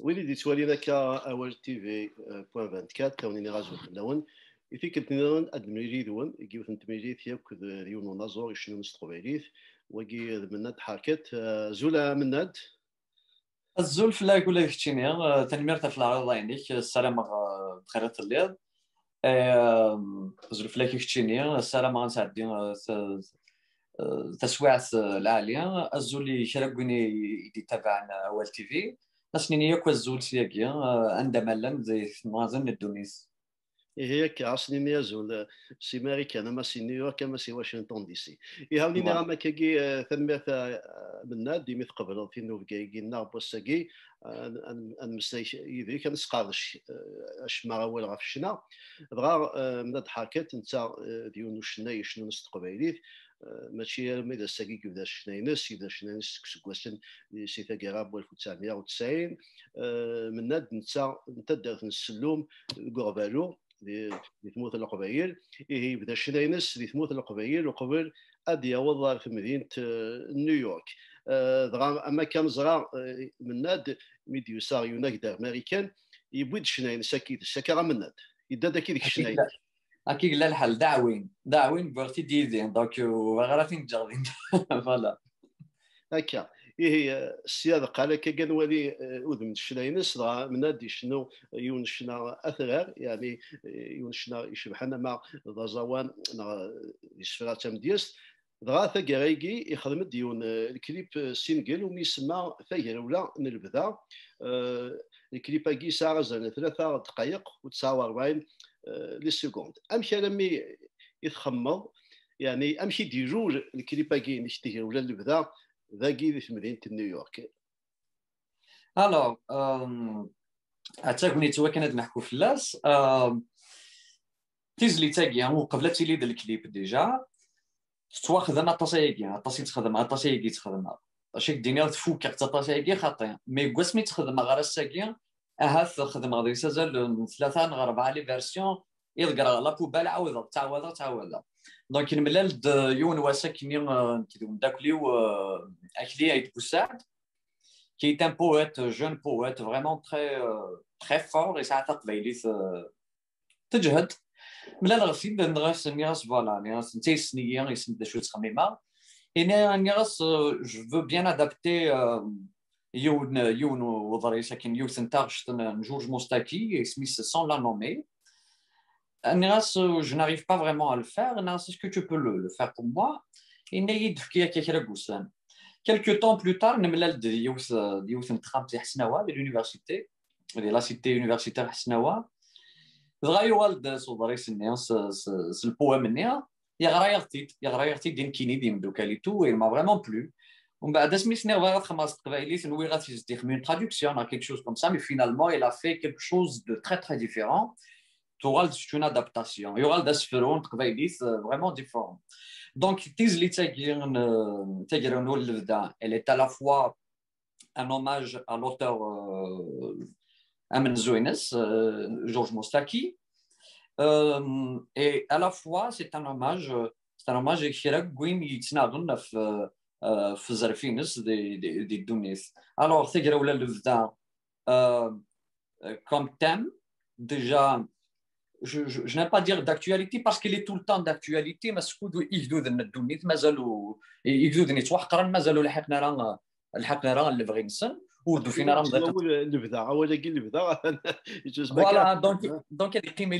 وليدي توالينا كأول تي في بوان 24 كونيني رازو خلاون يفيك التنين أدميري دون يجيو ثنتميري ثياب كذا ديون نازور يشنو نستقبليث وجي مناد حركت زولا مناد الزول في لا يقول لك تشيني تنميرت في العرض عينيك السلام بخير الليل زول في لا تشيني السلام غنسعدي تسويعت العالية الزول اللي شرقني يتابعنا أول تي في نسنين ياك الزول سياقيا عندما لن زي مازن الدونيس هي كعصني نيازول سي ماريكان اما سي نيويورك اما سي واشنطن دي سي يهاوني نغما كي ثمث مناد ديمي تقبل في نوف كي ناب بوساكي ان مساي يدي كان سقارش اش ما اول غاف الشنا بغا مناد حركات انت ديون شنا شنو نستقبليت ماشي ميدا ساكي كيف دا شناينس يبدا شناينس كسكواسن سي تاكيراب 1990 مناد انت دارت السلوم كوربالو اللي تموت القبائل هي بدا شناينس اللي تموت القبائل وقبل ادي وظر في مدينه نيويورك اما كان زرع مناد ميديو صار يوناك امريكان يبود شناينس اكيد سكر مناد يدا داك ديك شناينس اكيد لا الحل دعوين بغيتي ديزين دونك غير تنجرين فوالا هكا هي السياده قال كان ولي اذن الشناينس منادي شنو يون شنا اثرار يعني يون شنا يشبحنا مع ضزوان يسفرا تمديس دغا ثقرايكي يخدم ديون الكليب سينجل وميسمى ثاير ولا نلبدا الكليب كي ساعه 3 دقائق و49 لي سكوند امشي لمي يتخمر يعني امشي ديجو الكليب كي نشتهي ولا نلبدا ذاكي في مدينه نيويورك. الو عتاقني توا كنا نحكوا في اللاس تيزلي تاقيا وقبل تيلي ديال الكليب ديجا تواخذ انا طاسيكي تخدم طاسيكي تخدمها شي دينيا تفوك حتى طاسيكي خاطئ مي قسمي تخدم غير الساكي اهاث خدم غادي سازال 3 4 لي فيرسيون يلقى لا بوبال عاود تعاود دونك الملال يون وساكني كيدوم داكليو اكلي ايت بوساد qui est un poète, jeune poète, vraiment très fort, et ça a تقبيلي تجهد ملال غسيد نغاس نياس فوالا نياس نتي سنيه يسند شويه تخميمه انا نياس جو فو بيان ادابتي يون وضري ساكن يوث نتاغش جورج موستاكي سميث سون لا نومي نياس je n'arrive pas vraiment à le faire نياس est-ce que tu peux le faire pour moi إني دفكيا كيكرا قوسان quelques temps plus tard نملال يوث نتخامتي حسناوه للونيفرسيتي لا سيتي يونيفرسيتير حسناوه دغا والد صدري سنياس البوام نيا يغرا دين كيني ديم دوكاليتو il m'a vraiment plu ومن بعد سميتني غير خمس قبائلي نوي غاتي une traduction à quelque chose comme ça mais finalement il a fait quelque chose de très très différent تورال c'est une adaptation يورال داسفرون قبائلي vraiment différent donc تيزلي تاجرون البدا elle est à la fois un hommage à l'auteur Amen Zoïnes, Georges Moustaki, et à la fois c'est un hommage Chirac Gwyn Yitnagun في Zarfines des Dounis. Alors c'est que le vda comme thème déjà je n'aime pas dire d'actualité parce qu'il est tout le temps d'actualité mais ce que يجدود الدونيت مازالوا يجدود نتوحقرا مازالوا لحقنا راه اللي بغي نسن وردوا فينا راه البدا ولا كي البدا فوالا دونك هذه قيمه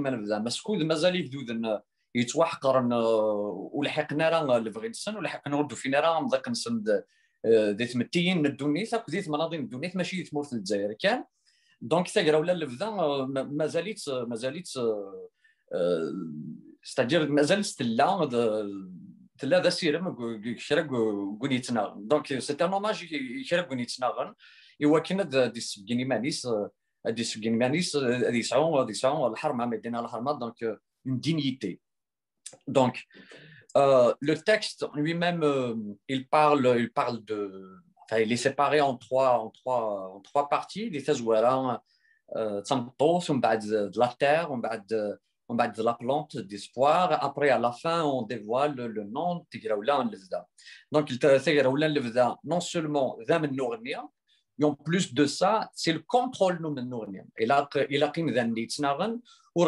البدا مسكود مازال يبدو يتوحقر ولحقنا راه اللي بغي نسن ولحقنا وردوا فينا راه مضيق نسن دي تمتيين الدونيت ديت مناظم الدونيت ماشي تمورت الجزائر كان دونك تاقرا ولا البدا مازالت ستادير مازالت تلا ذا سيرم كرا غونيتنا دونك سي ان اوماج كرا غونيتنا ايوا كنا ديسبكيني مانيس دي يسعون الحرمه مدينه الحرمه دونك une dignité. Donc, le texte lui-même, il parle de. Enfin, il est séparé en trois parties. Les Tazouara, Tsamtos, on va de la terre, on va de la plante d'espoir. Après, à la fin, on dévoile le nom de Tigraoula Levda. Donc, il Tigraoula Levda, non seulement Dam Nournia, mais en plus de ça, c'est le contrôle de Nournia. Il a qim Dam Nitsnaran, ou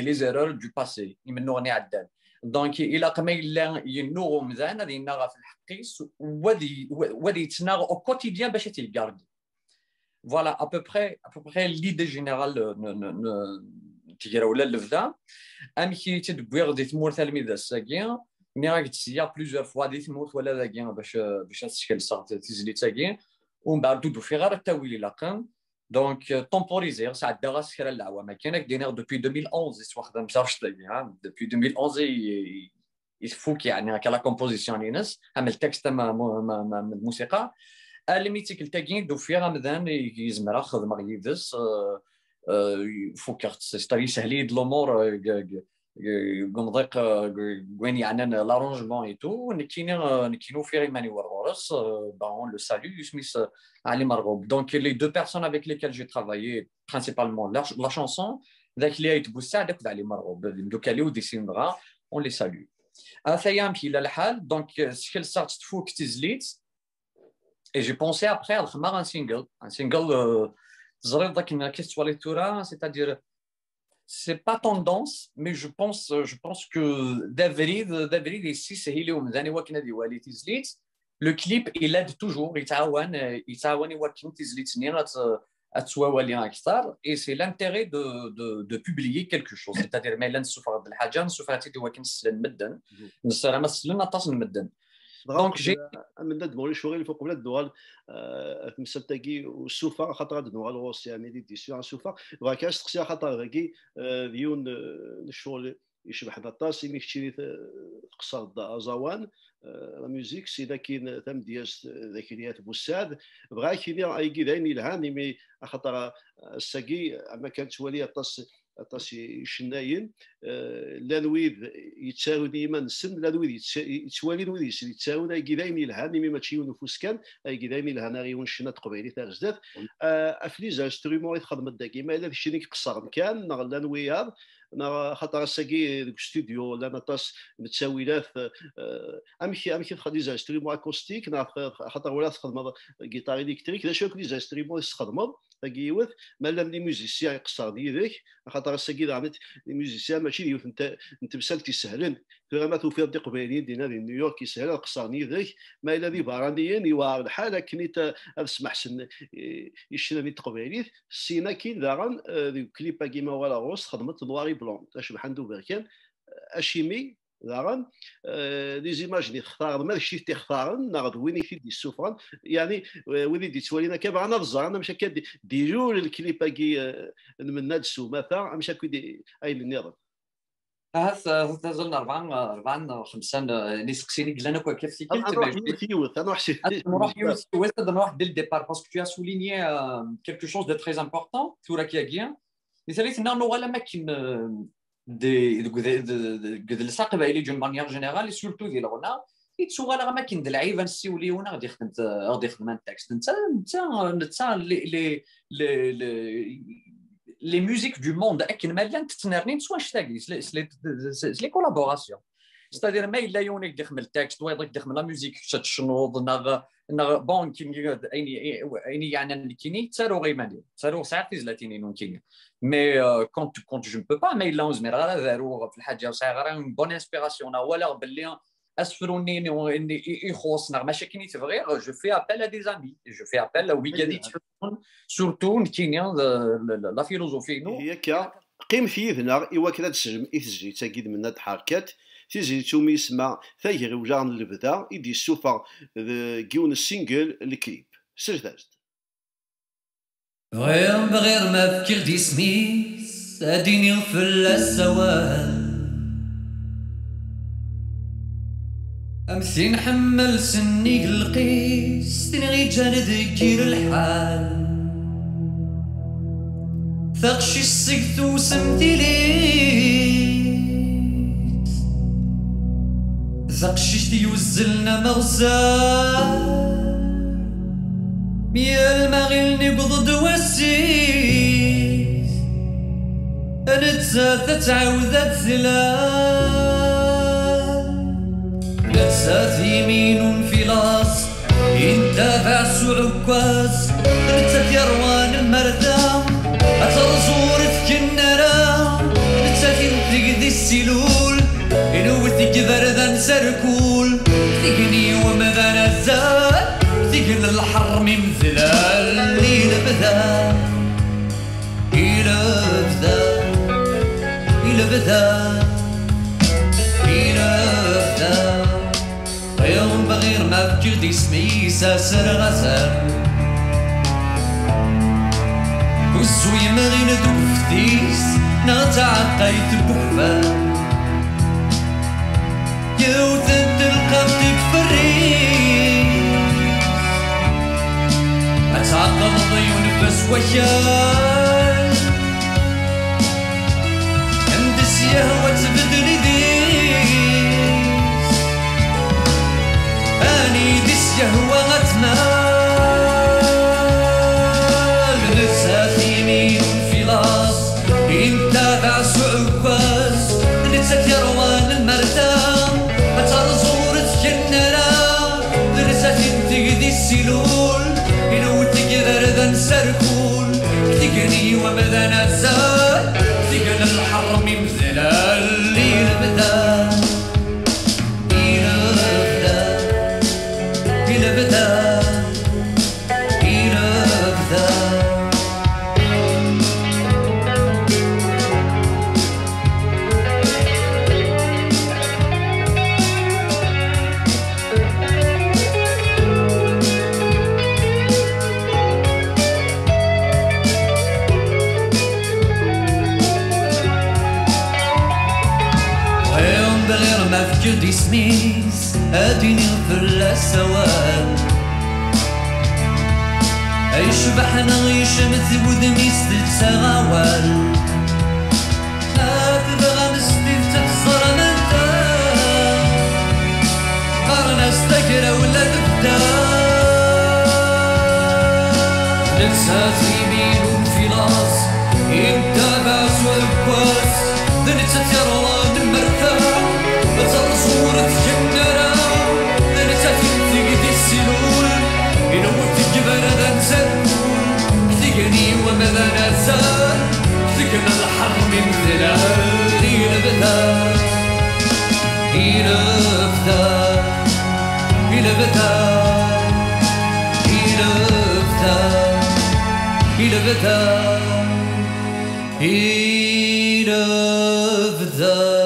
les erreurs du passé. Donc, il a quand ينوغ مزيان هذه يناغ في الحقيس وذي يتناغ au quotidien باش يتيغاردي. Voilà à peu près l'idée générale تيجراولا لفدا ام كي تدبير دي تمور تلميذ الساكين مي راك تسيا بليزيور فوا دي تموت ولا داكين باش تشكل صارت تزلي تاكين ومن بعد دو في غير التاويل لاقم. Donc, temporiser, ça a déjà fait la loi. Mais depuis 2011, depuis 2011, il faut qu'il y ait la composition, le texte de musique. À la limite, il y a des films qui sont il faut que c'est de l'humour. L'arrangement et tout, on le salue. Donc, les deux personnes avec lesquelles j'ai travaillé, principalement la chanson, on les salue. Donc, et j'ai pensé après à un single, c'est-à-dire c'est pas tendance, mais je pense que David ici, c'est le clip, il aide toujours, et c'est l'intérêt de publier quelque chose. C'est-à-dire, donc j'ai من دموري شغل فوق بلاد دوال مسلتاكي والسوفا خاطر هاد نوع الغوص يعني دي سيو سوفا وكاش تقسي خاطر غاكي ديون الشغل يشبح داطاس مي كشري تقصر زوان لا ميوزيك سي داكين ثم دياس ذاكريات بوساد بغا كيني ايكي دايني الهاني مي خاطر الساكي ما كانت ولي طاس شناين لانويد يتساوي ديما السن لانويد يتسوالي نويد يتساوي اي كيدايني الهاني مي ماشي نفوس كان اي كيدايني الهنا غيون شنا تقبيلي تاع زدات افليز انسترومون يتخدم داكي ما الا شي قصر كان نغ لانوياد خاطر ساكي ديك ستوديو ولا نطاس متساويلات امشي تخدي انسترومون اكوستيك خاطر ولا تخدم غيتار الكتريك لا شوك لي انسترومون يستخدموا تاكيوث مالا لي ميوزيسيان يقصر ديالك خاطر الساكي دعمت لي ميوزيسيان ماشي ديوث انت بسالتي سهلين فما توفير دي قبيلين دينا دي نيويورك يسهل قصرني ذاك ما الا دي بارانيين يوار الحال كنيت اسمح سن يشنا قبيلين سينا كي داغن دي كليبا كيما ولا غوص خدمت نواري بلون تشبح عنده بركان اشيمي داغن دي زيماج اللي تختار ماشي تختارن ناخذ وين يفيد السفران يعني وين دي تولينا كبر انا بزر انا مش هكا ديجو الكليبا كي من هاد السومه مش هكا اي النظام تظن 4 5 نسقسيني قال انا كيف سيكلت نروح dès le départ parce que tu as souligné quelque chose de très important توراك يا مثاليت انه ولا ماكين de الساقبه الى d'une manière générale et surtout ديال الغناء يتسوى لا ماكين د العيبه نسيوليونا غادي يخدم التكست انت les musiques du monde اكن مالان تتنرنين سوا شتاقي les collaborations c'est-à-dire ما الا يونيك دخل التكست ويضيك دخل لا ميوزيك تشنوض نغ بون كيني يعني كيني تسارو غيماني تسارو ساعات زلاتيني نون كيني مي كونت جو بو با مي لا زمير غير دارو في الحاجه صغيره اون بون انسبيراسيون ولا باللي اسفروني اني يخوصنا ماشي كيني تفغي جو في ابل ا دي زامي جو في ابل ويكادي سورتو كينيا لا فيلوزوفي نو هي كا قيم فيذنا ايوا كذا تسجل تاكيد من هاد الحركات تيجي تومي يسمع ثايغ وجان البدا يدي السوفا كيون السينجل الكليب سجدت بغير ما فكر دي سميس اديني غفل السوال امسي نحمل سني القيس تنغي جان ذكير الحال ثقشي السقت وسمتي ليت ثقشي يوزلنا مغزال ميا المغل نقض دواسيت نتسات تعاودت ثلال نتسات يمين في لاص ينتابع سعكاز نتسات يروان المردام أترزور تكنرا نتسات ينتقدي السلول ينوثك بردا سركول تقني وماذا نزال تقن الحر من ذلال إلى بدا إلى بدا إلى بدا إلى بدا يوم بغير ما فكرت اسمي ساسر غزال وزوي مغين دوفتيس نتعقيت بوحبال يوثن تلقمتك فريس أتعقب ضيون بس وياي اندس يهوى تبدل ديس اني ديس يهوى غتمال نسات يمين في لاص ينتابع سعكاز نسات يروان المردام أترزور تكنرا نسات ينتقدي السلول ينوتك بردا سركول تقني وماذا نزال تقن الحر من ذلال إلى بدا إلى بدا إلى بدا إلى بدا ما فكرت سميس اديني غفر السواد اي شبحنا غيشمت ودميس تتساغوال تبغى نسليف تتصر منتا قارنا استكرا ولا تبدا نتسات يمين في لاص ينتابع سوالكواس دنيتك يروان المرثا صورة جنرا نتسات ينتقدي السلول ينوتك بردا سركول تقني وماذا نزال تقن الحر من ذلال إلى بدا إلى بدا إلى بدا إلى بدا إلى بدا إلى بدا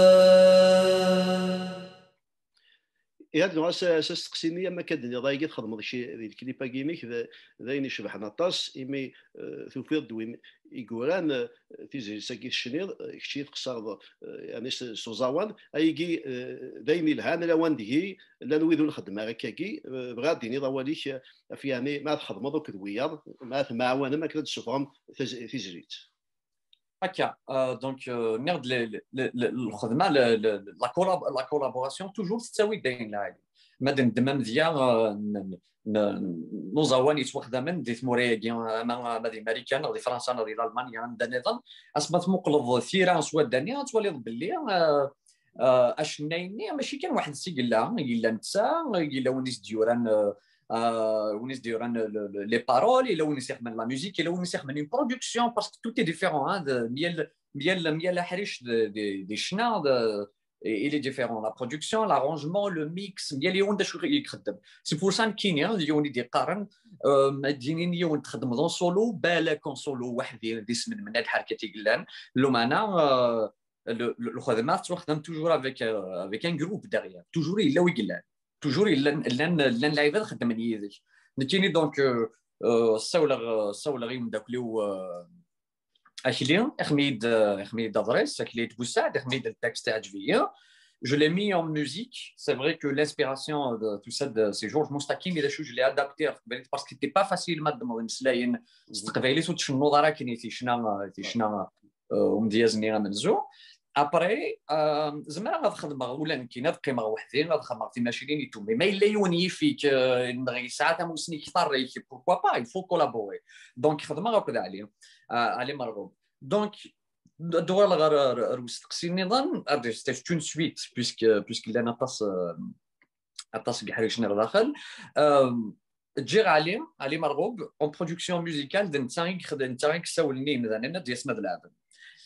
هاد النوع اساس تقسيميه ما كدني ضايق تخدم شي الكليبا كيميك ذاين يشبح نطاس ايمي توفيض وين يقولان تيزي ساكي الشنير كشي تقصر يعني سوزاوان ايجي ذاين الهان لوان ديهي لا نويدو نخدم هكاكي بغا ديني ضواليك في يعني ما تخدم دوك دويا ما معاونه ما كنت تشوفهم تيزريت هكا دونك نرد الخدمه لا كولابوراسيون توجور تساوي داين لا مادن دمام ديال نوزاوان يتوخدمن دي ثموريا ما دي امريكان دي فرنسا دي المانيا دا نظام اسمات مقلض ثيران سوا دانيا تولي باللي اشنايني ماشي كان واحد السيقلا الا نتسا الا ونيس ديوران ونيس ديوران لي بارول الا ونيس يخدم لا ميوزيك الا ونيس يخدم اون برودكسيون باسكو تو تي ديفيرون ميال حريش دي شنا il est différent la production l'arrangement le mix ميال يون دا شو يخدم سي بور سان كينيا يوني دي قارن مدينين يون تخدم دون سولو بالك اون سولو وحدي دي سمن من هاد حركتي قلان لو معنا الخدمات تخدم توجور افيك ان جروب ديغيير توجور الا ويقلان توجور الا لعيبه خدام يدك نتيني دونك الصولا غير نداكلو اكلي اخميد ادريس اكلي بوسعد اخميد التكست عجبيه je l'ai mis en musique. C'est vrai que l'inspiration de tout ça, c'est Georges Moustaki, mais je l'ai adapté parce que c'était pas facile maintenant. استقبالي صوت شنو ضرا كاين تيشنا ومديازني منزو ابري زعما غنخدم ولا كاين قيمه وحدين غنخدم في ماشينين يتومي ما الا يوني فيك نغي ساعات موسني كثار يكي بوركوا با il faut collaborer دونك خدمه غاكد عليه علي مرغوب دونك الدوال غير وستقسيني نظن سيت اون سويت بويسك انا اطاس كحريشنا داخل تجي علي مرغوب اون برودكسيون ميوزيكال دنتايك ساولني مثلا ديال اسمه العابد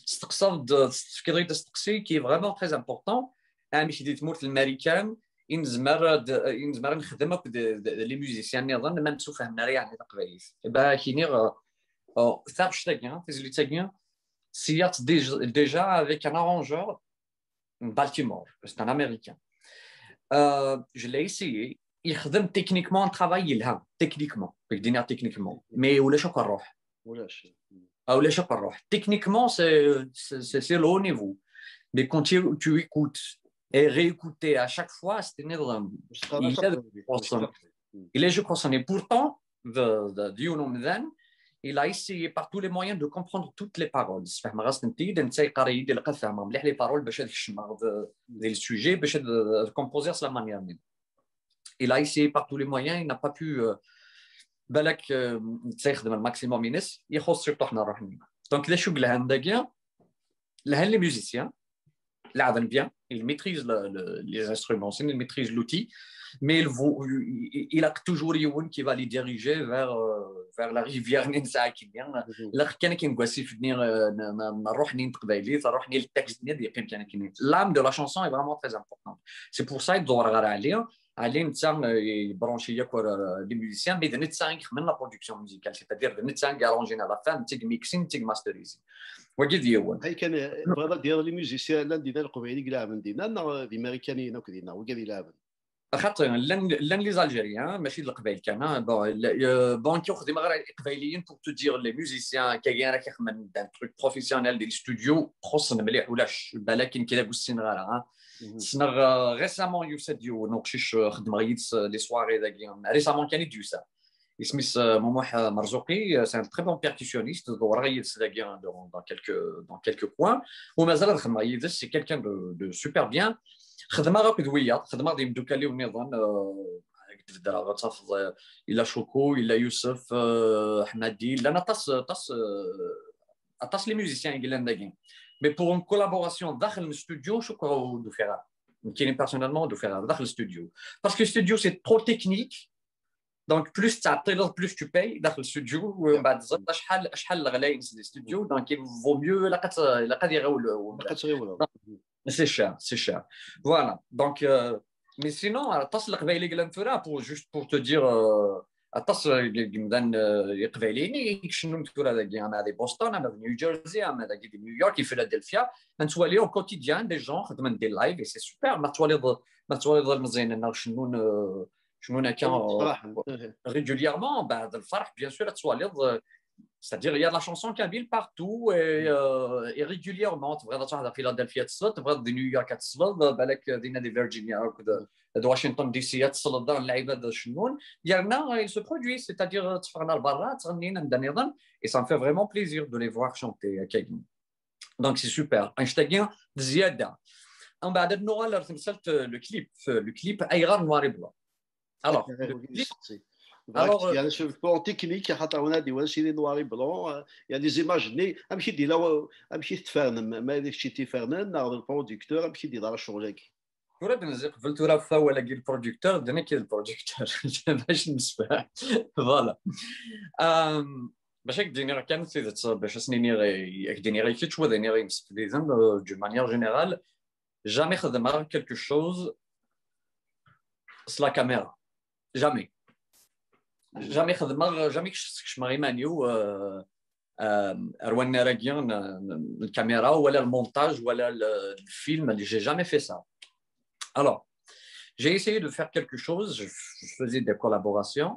استقصد تفكيري تستقسي كي فريمون تري امبورطون ماشي ديت مورت الامريكان نزمر نخدم لي ميوزيسيان نظن ما نسو فهمنا غير يعني تقبايل با كيني ثابش تاكيا تيزلي تاكيا سيات déjà avec un arrangeur Baltimore, c'est un américain. Je l'ai essayé. يخدم تكنيكمون ترافاي يلهم تكنيكمون بدينا تكنيكمون مي ولاش كنروح ولاش كنروح تكنيكمون سي لو نيفو مي كون tu écoutes et réécouter à chaque fois c'est énorme il est je pense et pourtant Diono Mdan il a essayé par tous les moyens de comprendre toutes les paroles فهم غاس نتي دنتي قاري يدير القفه مليح لي بارول باش هذاك الشمار ديال السوجي باش كومبوزير سلا مانيير il a essayé par tous les moyens il n'a pas pu بالك تيخدم الماكسيموم ينس يخص سيرتو حنا روحنا دونك لا شو قالها داكيا لها لي ميوزيسيان لعبن بيان il maîtrise les instruments il maîtrise l'outil mais il a toujours يون qui va les diriger vers la rivière نسا كيان لا كان كنقاسي في الدنيا نروح نين قبايلي نروح نين التكست ديال كان كاين l'âme de la chanson est vraiment très importante c'est pour ça يدور غير عليه عليه نتا يبرونشي ياك لي ميوزيسيان مي نتا يخدم لا برودكسيون ميوزيكال سيتادير نتا كارونجينا لا فام تيك ميكسين تيك ماستريزين وكي ديال هاي كان بغا ديال لي ميوزيسيان لا دينا القبيلي كلاب دينا دي امريكانيين وكدينا وكادي لعب خاطر لان لي زالجيريان ماشي القبائل كان بون كيخدم غير قبايليين بور تو دير لي ميوزيسيان كاين راه كيخدم دان تروك بروفيسيونيل ديال الاستوديو خصنا مليح ولاش بالك كذا قسين غير سنغ ريسامون يوسديو نوقشيش خدم غيد لي سواري داكيا ريسامون كان يديوسا اسميس موموح مرزوقي سي ان تري بون بيركسيونيست دور غيد داكيا dans quelques coins ومازال خدم غيد سي كيلكان دو سوبر بيان خدمه غا كدويه خدمه ديال دوكالي ونظام في الدرا غتاخذ الا شوكو الا يوسف حمادي لا طاس لي ميوزيسيان قال لنا مي بور اون كولابوراسيون داخل الاستوديو شكرا دو فيرا كاين بيرسونيلمون دو فيرا داخل الاستوديو باسكو الاستوديو سي ترو تكنيك دونك بلوس تعطي بلوس تو باي داخل الاستوديو ومن بعد زاد شحال غلاين الاستوديو دونك فو ميو لقد يغول C'est cher. Voilà. Donc, mais sinon, tas l'qbaili glantura pour juste pour te dire, tas gimdan qbailini شنو نتورا داكي انا دي بوسطن انا دي نيو جيرسي انا داكي دي نيويورك فيلادلفيا نتوالي او كوتيديان دي جون خدمن دي لايف سي سوبر ما توالي مزيان انا شنو كان ريغوليرمون بعد الفرح بيان سور توالي c'est-à-dire il y a de la chanson qui habille partout et régulièrement tu vas dans Philadelphie tu vas dans New York tu vas بالك دينا دي فيرجينيا de Washington DC تصل dans اللعيبه شنون ديالنا il se produit c'est-à-dire تفرنا لبرا تغنينا نظن et ça me fait vraiment plaisir de les voir chanter كاين donc c'est super انشتاقين زياده من بعد النوع اللي رسمت لو كليب ايغار نواري بلا alors Alors, il y a le plan technique, on a des noirs et blancs, il y a des images, un petit dit là, un petit ferme, mais les petits fermes, le producteur, un petit dit là, changer. كورا بنزق فلتورا فاو ولا كي البرودكتور دنا كي البرودكتور باش نسمع فوالا باش ديني راه كانت باش سنيني غير ديني غير كي تشوا ديني غير نستفيدين دو مانيير جينيرال جامي خدمه كلكو شوز سلا كاميرا جامي خدمه جامي كش ماغي مانيو روان راكيان الكاميرا ولا المونتاج ولا الفيلم اللي j'ai jamais fait ça. Alors, j'ai essayé de faire quelque chose, je faisais des collaborations.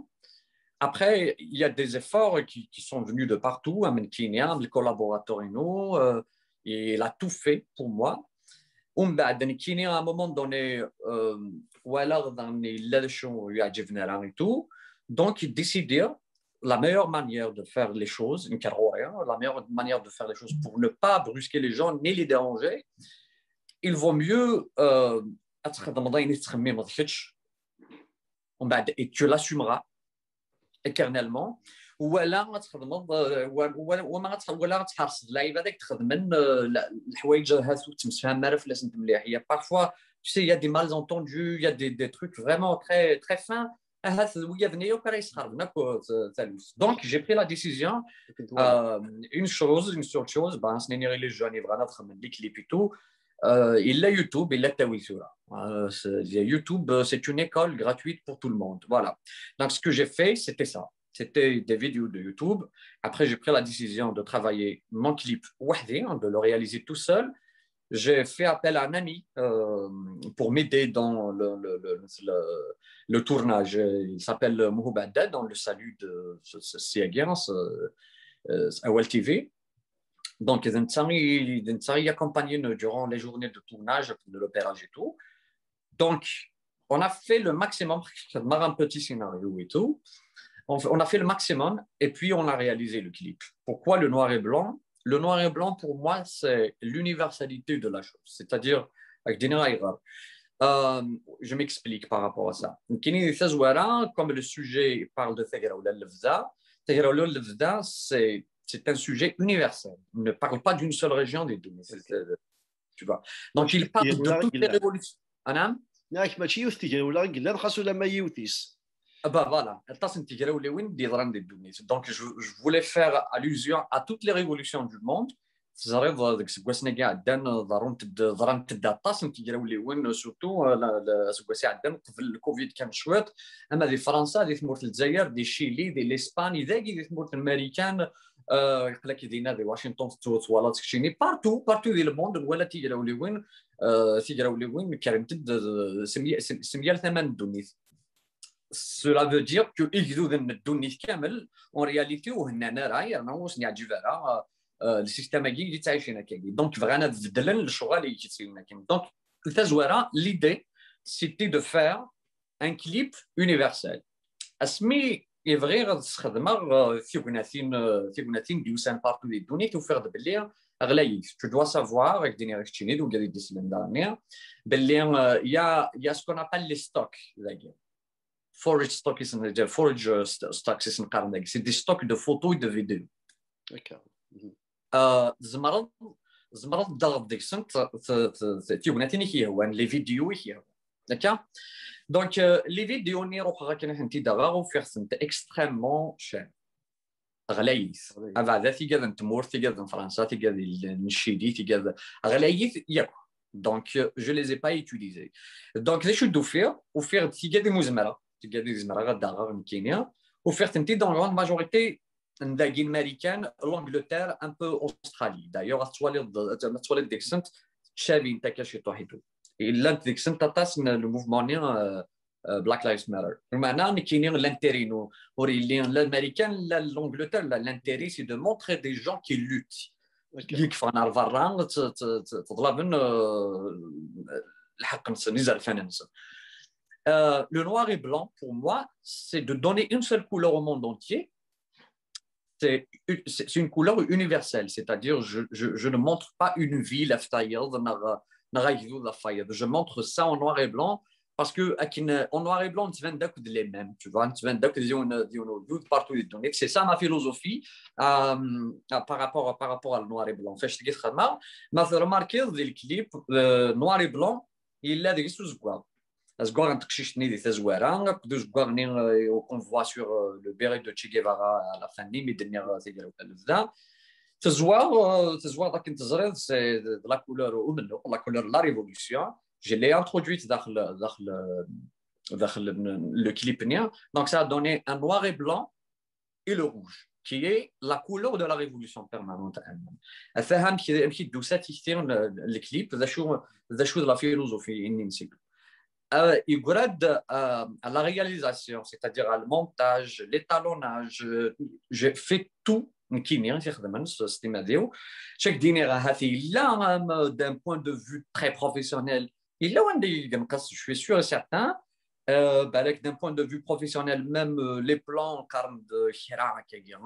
Après, il y a des efforts qui sont venus de partout, un Kenya, le collaborateur il a tout fait pour moi. ومن بعد كاينين à un moment donné ولا ظني لا شنو يعجبنا راه تو donc décider la meilleure manière de faire les choses la meilleure manière de faire les choses pour ne pas brusquer les gens ni les déranger il vaut mieux تخدم ضايني تخمم ما تخدش ومن بعد et tu l'assumeras éternellement ولا تخدم ولا تحرص اللعيبه هذاك تخدم الحوايج هذو تمسها ما فلاس انت مليح هي parfois tu sais il y a des malentendus il y a des trucs vraiment très très fins donc j'ai pris la décision une seule chose les jeunes et tout il a YouTube il a Tawissura YouTube c'est une école gratuite pour tout le monde voilà donc ce que j'ai fait c'était ça c'était des vidéos de YouTube. Après, j'ai pris la décision de travailler mon clip de le réaliser tout seul. J'ai fait appel à un ami pour m'aider dans le tournage. Il s'appelle Mouhoub Haddad, dans le salut de Siagiens, Awal TV. Donc, il accompagné durant les journées de tournage, de l'opérage et tout. Donc, on a fait le maximum, un petit scénario et tout. On a fait le maximum et puis on a réalisé le clip. Pourquoi le noir et blanc? Le noir et blanc, pour moi, c'est l'universalité de la chose. C'est-à-dire, je m'explique par rapport à ça. Comme le sujet parle de Tegraoula Levza, c'est un sujet universel. Il ne parle pas d'une seule région des deux. Tu vois. Donc, il parle de toutes les révolutions. Anam? Bah voilà, donc je voulais faire allusion à toutes les révolutions du monde. Surtout le Covid كان شويه اما دي فرنسا دي ثمورت الجزائر دي شيلي دي الاسبان دي ثمورت الامريكان يقول لك دينا دي واشنطن ولا تكشيني بارتو دي الموند ولا تيجراو لي وين كريم تد سميال ثمن الدنيا. Cela veut dire que en réalité le système donc l'idée c'était de faire un clip universel tu dois savoir avec des il y a ce qu'on appelle les stocks forage stock c'est des stocks de photos et de vidéos. D'accord. زمرض ضغط ديك السنت تيبغناتيني كيهوان لي فيديو كيهوان داكا دونك لي فيديو ني روح غاكن حنتي داغا وفيغ سنت اكستريممون شير غلايث بعد ثي كذا نتمور ثي كذا فرنسا ثي كذا نشيدي ثي كذا غلايث ياك دونك جو لي زي با يوتيليزي دونك لي شو دوفير وفيغ ثي كذا مزمره ثي كذا زمره غدا كينيا وفيغ تنتي دون غون ماجوريتي américaine, l'Angleterre, un peu Australie. D'ailleurs, à Dixon, Chevy Takashi Tohito. Et là, Dixon tatas le mouvement Black Lives Matter. Maintenant, qui est l'intérêt, l'américaine, l'Angleterre, l'intérêt, c'est de montrer des gens qui luttent. Qui font un varang, le noir et blanc, pour moi, c'est de donner une seule couleur au monde entier. C'est une couleur universelle, c'est-à-dire je ne montre pas une ville, je montre ça en noir et blanc parce que en noir et blanc, tu viens d'accueillir les mêmes, tu vois, tu viens d'accueillir partout les données. C'est ça ma philosophie par rapport à le noir et blanc. Fait je te ma fait remarquer le clip noir et blanc, il a des choses quoi. Asgore antxishni des tazwara deux gorni qu'on voit sur le béret de Che Guevara à la fin de dernière série là tazwar dak intazrid c'est de la couleur de la révolution je l'ai introduite dans le clip donc ça a donné un noir et blanc et le rouge qui est la couleur de la révolution permanente فهم كذا يمشي دوسات كثير الكليب ذا شو la philosophie initiale. À la réalisation, c'est-à-dire à le montage, l'étalonnage, j'ai fait tout كيني تيخدم السيستم ديالو شاك ديني راه هاتي لا دان بوين دو فيو تري بروفيسيونيل الا وندي نقص جو سي سور سيرتان بالك دان بوين دو فيو بروفيسيونيل ميم لي بلان قرن خيرا كيا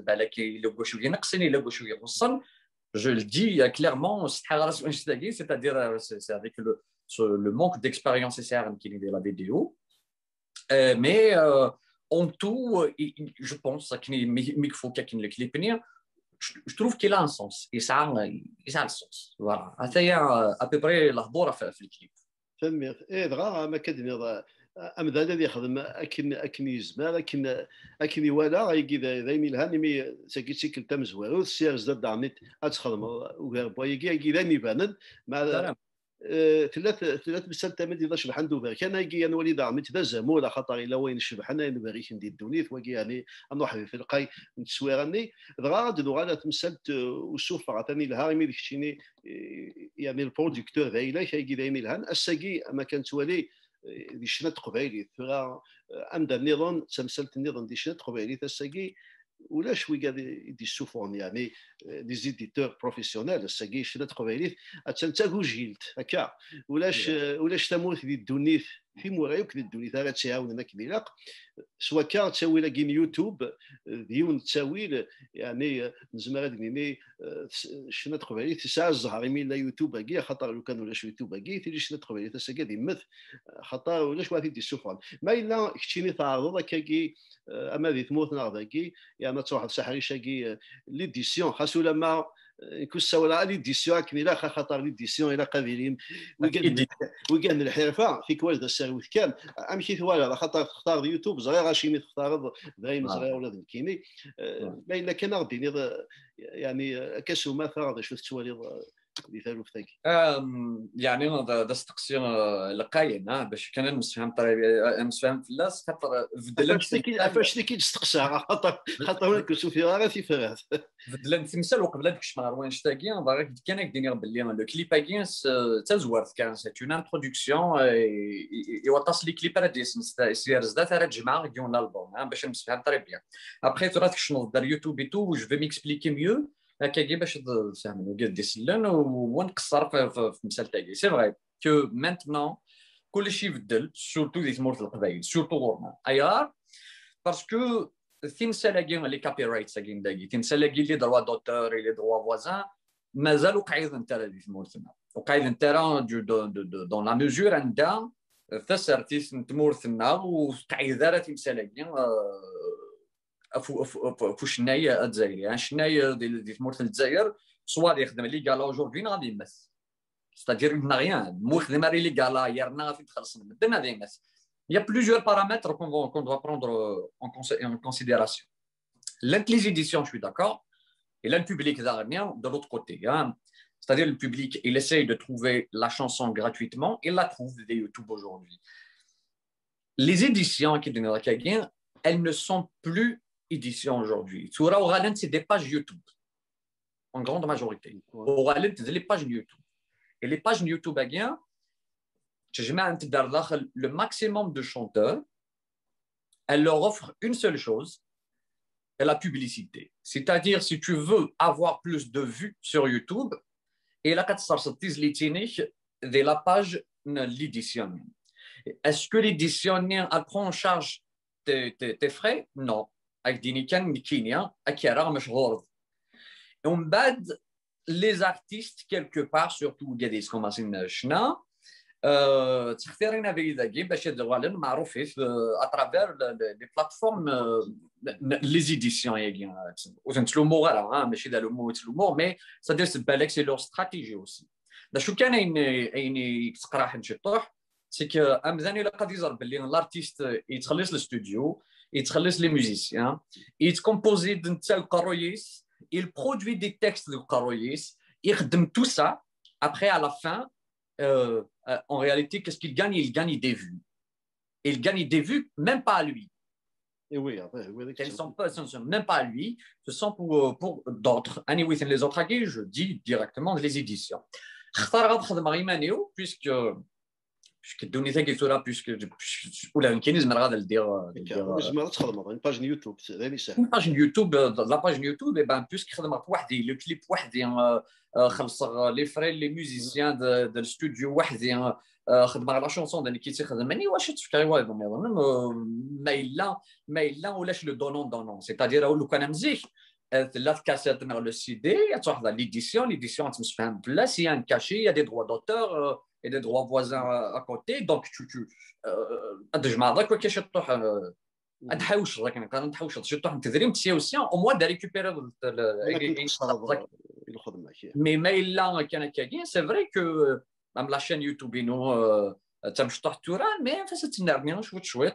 بالك الا شويه نقصين الا شويه وصل je le dis clairement c'est-à-dire c'est avec le manque d'expérience CRM qui est la vidéo mais en tout je pense qu'il faut qu'il le clip je trouve qu'il a un sens et ça a le sens voilà c'est à peu près l'ahbora في الكليب فهمت ايه دغا ما كدني امدا الذي يخدم اكن يزمر اكن يوالا غايكي دايما الهاني ساكيتي كنت مزوار السير زاد دعمت اتخدم وغير بويكي دايما يبان مع ثلاث مسال تمد اذا شبح عنده باك انا كي انا وليد عملت ذا زمول خاطر الا وين شبح انا باغي ندير دونيت وكي يعني نروح في القاي نتسويرني دغا غاد على تمثلت وشوف عطاني لها مي ديكشيني يعني البرودكتور ذا الا كي دايما الهان الساقي ما كانت ولي دي شنات قبايلي ثرا امدا النظام تمثلت النظام دي شنات قبايلي الساقي ولا شويه يدي السفن يعني دي زيديتور بروفيسيونيل الساقي شنات قبايلي تنتاكو جيلت هكا ولاش تموت دي الدونيت في مورايوك دي الدونيت راه تعاوننا كبيره سواء كان تساوي لاكين يوتيوب ديون تساوي يعني نزمر هذيك شنات قبايلي تسع الزهر يمين لا يوتيوب كاع خاطر لو كان ولاش يوتيوب كاع تيجي شنات قبايلي تساقي دي مث خاطر ولاش واحد يدي السفن ما الا كتشيني تعرض هكاكي اما ذي ثموت ناضكي يعني تروح سحري شاكي ليديسيون خاصو لما يكون سوالا ليديسيون كني لا خاطر ليديسيون الى قابلين وكان الحرفه فيك والد السيروت كان امشي ثوالا خاطر تختار يوتيوب صغير غاشي تختار دايما صغير ولا ذكيني ما الا كان غديني يعني كاسو مثلا شفت توالي مثال وفتاكي يعني هذا استقسيم لقاين باش كان نسفهم نسفهم في الناس خاطر فاش تيكي تستقسى خاطر كنشوف فيها غير في فراس بدلن تمثال وقبل هذاك الشمار وين شتاكي باغي كان يديني باللي لو كليب اكين تزورت كان سي اون انتروداكسيون يوطاس لي كليب راه سير زدات راه تجمع ديون الالبوم باش نسفهم طري بيان ابخي تراك شنو دار يوتيوب اي تو جو في ميكسبليكي ميو هكاكي باش تفهموا كاع دي سلان ونقصر في مثال تاعي سي فري كو مانتنون كلشي يبدل سورتو دي تمورت القبايل سورتو غورنا ايار باسكو تنسالاكي لي كابي رايتس كاين داكي تنسالاكي لي دروا دوتور لي دروا فوازان مازالوا قايد انت دي تمورتنا وقايد انت دون لا ميزور عندها تسرتي تمورتنا وقايده راه تنسالاكي فو شنايا الجزائري يعني شنايا ديال تمورت الجزائر سوا يخدم لي قال اجوردي غادي يمس ستادير نغيان مو خدم لي قال يرنا غادي تخلص من الدنيا غادي يمس il y a plusieurs paramètres qu'on doit prendre en considération les éditions je suis d'accord et là le public d'Armien de l'autre côté hein. C'est-à-dire le public il essaye de trouver la chanson gratuitement il la trouve des YouTube aujourd'hui les éditions qui donnent elles ne sont plus édition aujourd'hui. Sur Oralent, c'est des pages YouTube, en grande majorité. Oralent, c'est les pages YouTube. Et les pages YouTube, le maximum de chanteurs, elles leur offrent une seule chose, la publicité. C'est-à-dire, si tu veux avoir plus de vues sur YouTube, et là, quand de la page l'édition. Est-ce que l'édition, elle prend en charge tes frais? Non. avec des nikan Kenya, Akira مشهور. On bad les artistes quelque part surtout قاعدين commencent شنا تختارين هذه ذاكي باش يدوالن معروفين à travers les plateformes les éditions ياكي وتنتلومو غير ماشي دالو تلومو مي c'est-à-dire c'est بالك c'est leur stratégie aussi. شو كان اين تقراح نشطوح سي كو امزاني لا قد يزرب باللي الارتيست يتخلص الاستوديو يتخلص لي ميوزيسيان يتكومبوزي نتا القرويس il produit des textes de قرويس يخدم tout ça après à la fin en réalité qu'est-ce qu'il gagne des vues et il gagne des vues même pas à lui et oui elles sont pas même pas à lui ce sont pour d'autres anyway les autres je dis directement les éditions اختار غنخدم غير مانيو puisque puisque دوني ثاكي صوره puisque ولا يمكن نزمر غادا ندير نجم تخدم باج يوتيوب هذه سهل باج يوتيوب لا باج يوتيوب اي بان بويسك خدمت وحدي لو كليب وحدي خلص لي فري لي ميوزيسيان دو الاستوديو وحدي خدمه على شونسون ديال كي تخدم ماني واش تفكري وايد ما الا ولاش لو دونون سيتادير لو كان مزيك ثلاث كاسات من لو سي دي تروح ليديسيون تمسفهم بلا سي ان كاشي يا دي دروا دوتور et des droits voisins à côté donc tu تجمع داك كيفاش تروح نحوش راك نحوش تروح تدريم تسيوسيان او موان دا ريكوبيري مي ما الا كان كاين سي فري كو ام لا شين يوتيوب انو تمشي تروح توران مي فاش تنرني شويه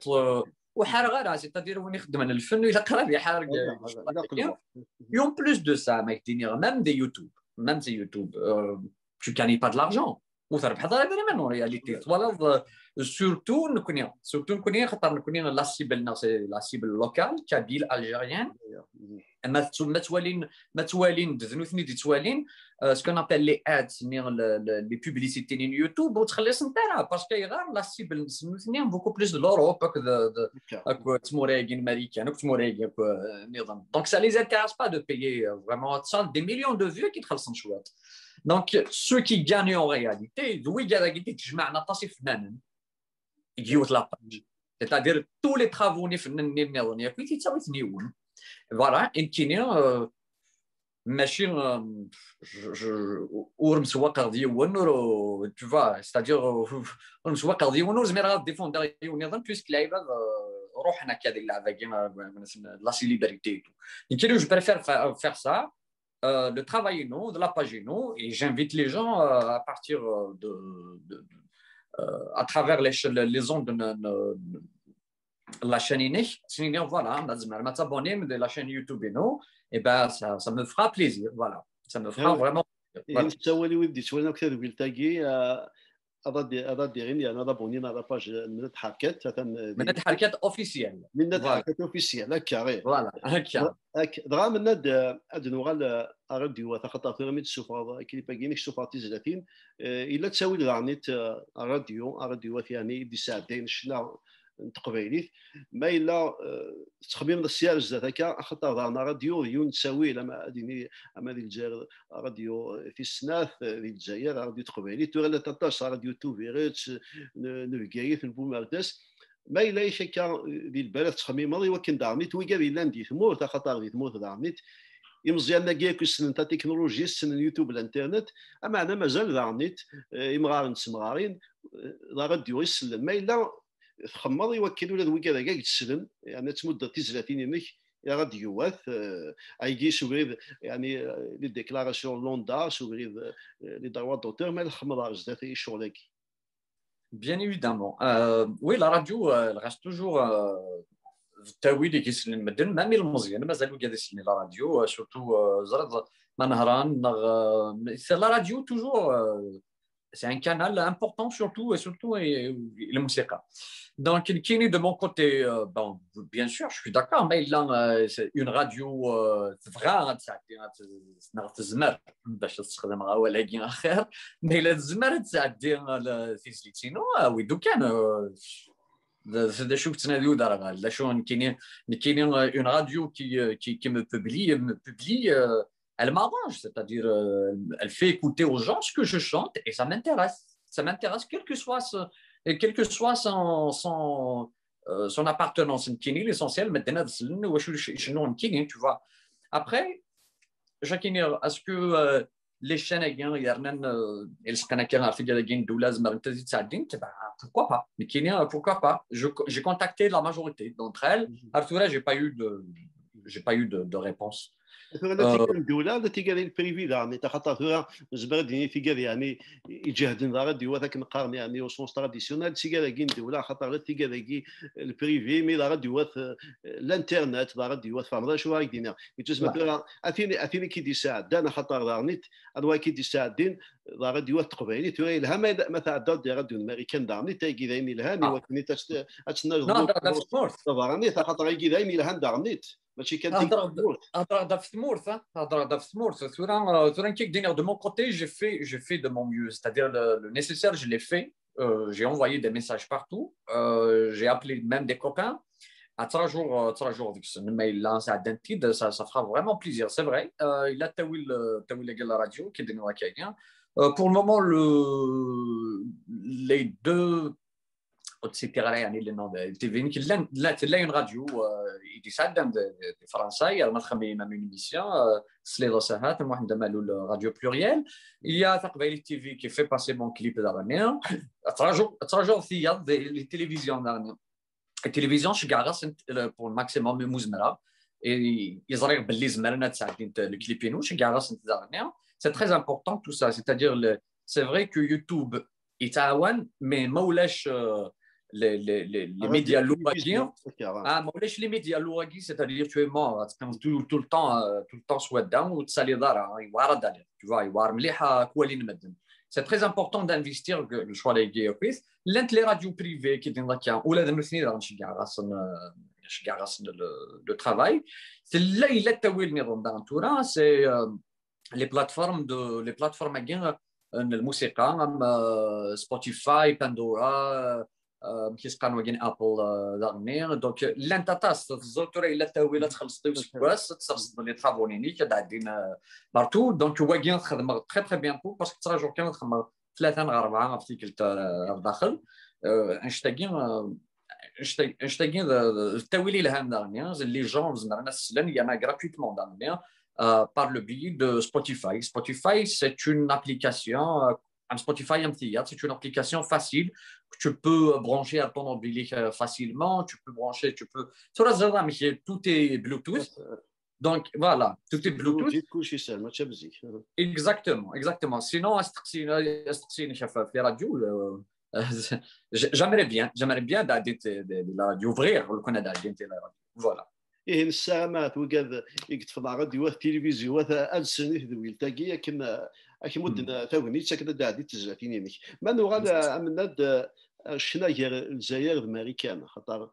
وحار غير راسي تدير وين يخدم على الفن الى قراب يحارق يوم بلوس دو سا ما يديني ميم دي يوتيوب tu gagnes pas de l'argent وتربح هذا فريمون رياليتي ولا سورتو نكوني خاطر نكوني لا سيبل لوكال كابيل الجيريان ما توالين ذنوثني دي توالين سكون ابل لي ادز لي بوبليسيتي نين يوتيوب وتخلص نتاعها باسكو غير لا سيبل ذنوثني بوكو بلوس لوروب اكو تمورايين امريكان اكو تمورايين نظام دونك سا لي انتيريس با دو بايي فريمون تصال دي مليون دو فيو كي تخلصن شوات Donc, ceux qui gagnent en réalité, c'est-à-dire tous les travaux, voilà, machine, tu vois, c'est-à-dire, روحنا كذا اللعبه كيما لا سيليبريتي يمكن je préfère faire ça de travailler nous, de la page nous, et j'invite les gens à partir à travers les ondes de la chaîne Inih, voilà, ma t'abonner de la chaîne YouTube nous, et ben ça me fera plaisir, voilà, ça me fera vraiment. هذا ديريني انا بونين على باج من حركات اوفيسيال كاري فوالا هكا دغا من ادنوغال راديو خاطر في رميت السوفا كي باغينيك السوفا تيزلاتين الا تساوي لغانيت راديو يعني دي ساعتين شنا تقبيليت ما الا تخميم السيارج ذات هكا خاطر رانا راديو يون تساوي لما اديني اما ديال الجزائر راديو في السناث ديال الجزائر راديو تقبيليت ولا تطاش راديو توفيريت نفكايت نبومارداس ما الا يشكا ديال البلد تخميم ماضي وكن دارنيت ويقال الا ندي ثمور خاطر دي ثمور دارنيت يمزيان ناكيك السنن تاع التكنولوجيا السنن اليوتيوب الانترنت اما انا مازال دارنيت امغار نسمغارين راديو يسلم ما الا خمض يوكل ولا ذوي كذا كاع تسلم يعني تمد تزلاتين انك يا راديوات ايجي سوغيد يعني لي ديكلاراسيون لوندا سوغيد لي droits d'auteur ما الخمض زدات شغلك bien évidemment oui la radio elle reste toujours التاويل اللي كيسلم المدن ما مي المزيان مازالوا قاعد يسلم لا راديو سورتو زرد ما نهران لا راديو توجور c'est un canal important surtout la musique. Donc, de mon côté, bon, bien sûr, je suis d'accord, mais là, c'est une radio vraie, mais la zmer, oui, donc, c'est des choses que une radio qui me publie elle m'arrange, c'est-à-dire elle fait écouter aux gens ce que je chante et ça m'intéresse. Ça m'intéresse quel que soit son appartenance. L'essentiel, maintenant, tu vois. Après, est-ce que les chaînes, pourquoi pas? Pourquoi pas? J'ai contacté la majorité d'entre elles. Arthur, j'ai pas eu de réponse. الدوله التي قال البريفي يعني خاطر زبر ديني في قال يعني يجهدن راديو هذاك نقارن يعني وسونس تراديسيونال تي قال كاين دوله خاطر تي قال البريفي مي راديوات الانترنت راديوات فهمنا شو راك دينا مثلا اثيني كي دي ساعه انا خاطر رانيت انا كي دي ساعه دين راديوات تقبيلي تو لها ما تعدد دي راديو الامريكان دارني تا كي دايني لهاني ولكن تسنى راني خاطر كي دايني لهان دارنيت ماشي كان هضره في ثمورت ثورا كي دينا de mon côté j'ai fait de mon mieux c'est-à-dire le nécessaire je l'ai fait j'ai envoyé des messages partout, j'ai appelé même des copains. À 3 jours avec ce mail-là, ça fera vraiment plaisir, c'est vrai. Il a taouil la radio qui est de pour le moment, les deux يعني لانه تيفين كي لا une radio يتساعد دي فرنسا يا نخمي ما من ميسيون سليضه ساهات واحد مالو راديو بلوريال يا تقبيل تي في كي في باسي بون كليب دارنيا تراجو في لي تيليفزيون دارنيا التلفزيون شكاع غاس بور ماكسيموم مزمره يزرير باللي زمرنا تساعدين الكليبينو شكاع غاس دارنيا سي تري امبورطون تو سا سيتادير سي فري كو يوتيوب يتعاون مي ما ولاش les médias louaguiens. Les médias louaguiens, c'est-à-dire tu es mort, tout le temps soit down ou tu vois, c'est très important d'investir le choix des guéopis. Les radios privées qui sont là, ou la de travail, c'est là il est c'est les plateformes de musique, Spotify, Pandora, كيس قانوا كاين ابل دارني دونك لا انت تاس الزوتوري الا تاويله تخلص سكواس تصرص لي طرابونيني كدعدين بارتو دونك هو كاين خدمه تري تري بيان بو باسكو تراجور كان تخدم 3 4 عرفتي قلت داخل اشتاقين التاويل الهام دارني لي جون زعما السلام يانا gratuitement دارني par le biais de Spotify. Spotify, c'est une application Spotify c'est une application facile que tu peux brancher à ton mobile facilement, tu peux brancher, tout est Bluetooth. Donc voilà, tout est Bluetooth. Exactement. Sinon, j'aimerais bien la radio ouvrir le Canada. Voilà. إيه الساعات وكذا يكتب راديو التلفزيون ألسنة ذوي التاقية كما مدن ثوني تسكت دادي تزعتينينك ما نغاد أمناد الشناجر الجزائر الأمريكان خاطر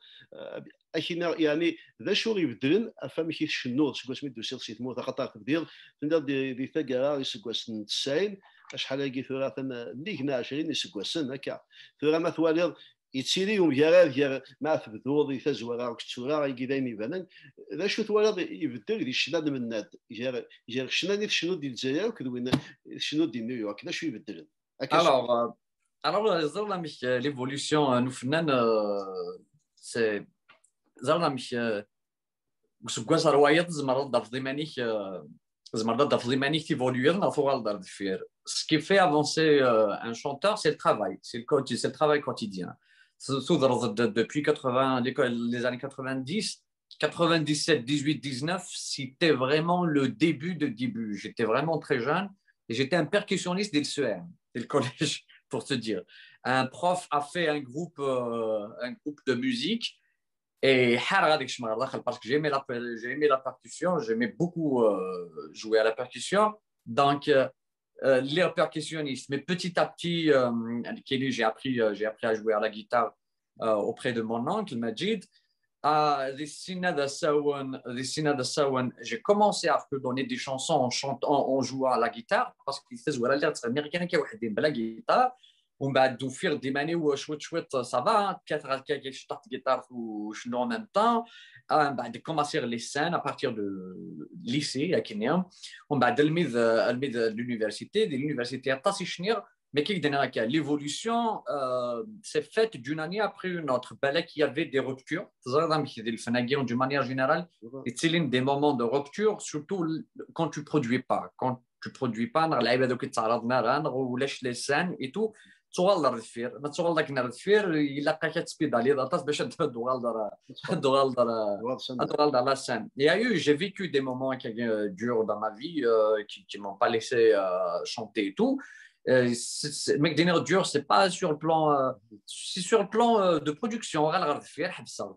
أكينا يعني ذا شو يبدلن أفهم كيف شنو سكواس ميدو سيل تموت خاطر تبديل تندر دي ثقة يسكواس نتساين أشحال هاكي ثلاثة ليكنا 20 يسكواسن هكا ثلاثة ما ثوالير يتسيري يوم يرى ما تبدو ذي تزورا وكتورا يجيدين يبانن ذا شو توالد يبدل ذي الشناد من ناد جار الشناد شنو ديال الجزائر وكذوين شنو ديال نيويورك ذا شو يبدلن alors زرنا مش l'évolution nous فنان c'est زرنا مش كواس روايات زمر ضف ضمانيك زمر ضف ضمانيك تيفولوير نافوغال دار دفير ce qui fait avancer un chanteur c'est le travail c'est le travail quotidien depuis 80 les années 90 97 18 19 c'était vraiment le début j'étais vraiment très jeune et j'étais un percussionniste dès le collège pour te dire un prof a fait un groupe de musique et parce que j'aimais la percussion j'aimais beaucoup jouer à la percussion donc les percussionnistes mais petit à petit j'ai appris à jouer à la guitare auprès de mon oncle Majid j'ai commencé à donner des chansons en jouant à la guitare parce qu'il faisait jouer à la américaine qui a la guitare ومن بعد دوفير ديماني وشويت صافا 4 كي شطحت guitare وشنو en même temps من بعد commencer les scènes à partir de lycée à Kenya ومن بعد الميد l'université à شنير mais qui est l'évolution s'est faite d'une année après une autre il y avait des ruptures d'une manière générale et des moments de rupture surtout quand tu produis pas les scènes et tout تغلر الفير ما تغلر كنا الفير إلا كانت سبيدالي ضاطاس باش تغلر la scène. J'ai vécu des moments qui durs dans ma vie qui m'ont pas laissé chanter et tout. Mais dur c'est pas sur le plan c'est sur le plan de production